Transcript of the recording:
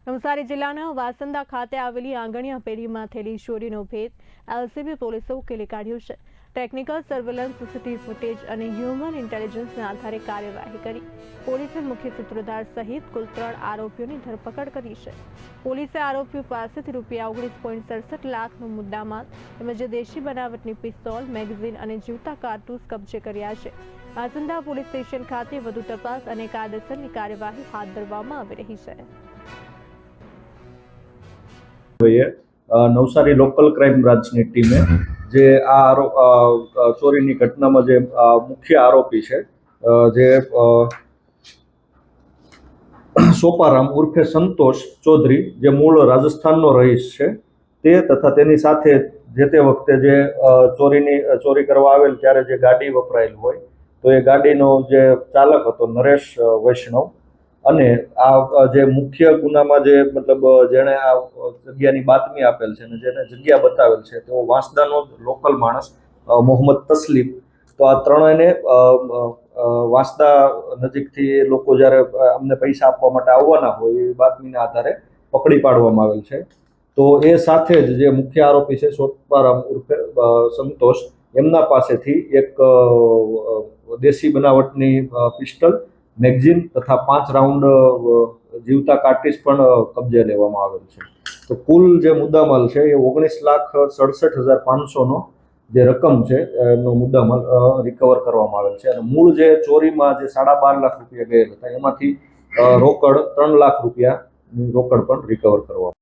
નવસારી જિલ્લાના વાસંદા ખાતે આવેલી આંગણિયા પેઢીમાં થયેલી ચોરીનો ભેદ એલસીબી પોલીસે ઉકેલી કાઢ્યો છે। ટેકનિકલ સર્વેલન્સ, સીસીટીવી ફૂટેજ અને હ્યુમન ઇન્ટેલિજન્સના આધારે કાર્યવાહી કરી પોલીસે મુખ્ય સૂત્રધાર સહિત કુલ 3 આરોપીઓની ધરપકડ કરી છે। પોલીસે આરોપીઓ પાસેથી ₹19.67 લાખનો મુદ્દામાલ તેમજ દેશી બનાવટની પિસ્તોલ, મેગઝીન અને જીવતા કારતૂસ કબજે કર્યા છે। વાસંદા પોલીસ સ્ટેશન ખાતે વધુ તપાસ અને કાયદેસરની કાર્યવાહી હાથ ધરવામાં આવી રહી છે। નવસારી લોકલ ક્રાઇમ બ્રાન્ચની ટીમે જે આ ચોરીની ઘટનામાં જે મુખ્ય આરોપી છે જે સોપારામ ઉર્ફે સંતોષ ચૌધરી, જે મૂળ રાજસ્થાનનો રહીશ છે, તે તથા તેની સાથે જે તે વખતે જે ચોરી કરવા આવેલ ત્યારે જે ગાડી વપરાયેલ હોય તો એ ગાડીનો જે ચાલક હતો નરેશ વૈષ્ણવ, અને આ જે મુખ્ય ગુનામાં જે મતલબ જેણે આ જગ્યાની બાતમી આપેલ છે અને જેને જગ્યા બતાવેલ છે તેઓ વાંસદાનો લોકલ માણસ મોહમ્મદ તસલીમ। તો આ ત્રણેયને વાંસદા નજીકથી લોકો જ્યારે અમને પૈસા આપવા માટે આવવાના હોય એ બાતમીના આધારે પકડી પાડવામાં આવેલ છે। તો એ સાથે જ જે મુખ્ય આરોપી છે સોપારામ ઉર્ફે સંતોષ, એમના પાસેથી એક દેશી બનાવટની પિસ્ટલ, મેગઝીન તથા 5 રાઉન્ડ જીવતા કાર્ટ્રીજ પણ કબજે લેવામાં આવેલ છે। તો કુલ જે મુદ્દામાલ છે એ 19,67,500નો જે રકમ છે એનો મુદ્દામાલ રિકવર કરવામાં આવેલ છે, અને મૂળ જે ચોરીમાં જે 12.5 લાખ રૂપિયા ગયેલ હતા એમાંથી રોકડ 3 લાખ રૂપિયાની રોકડ પણ રિકવર કરવામાં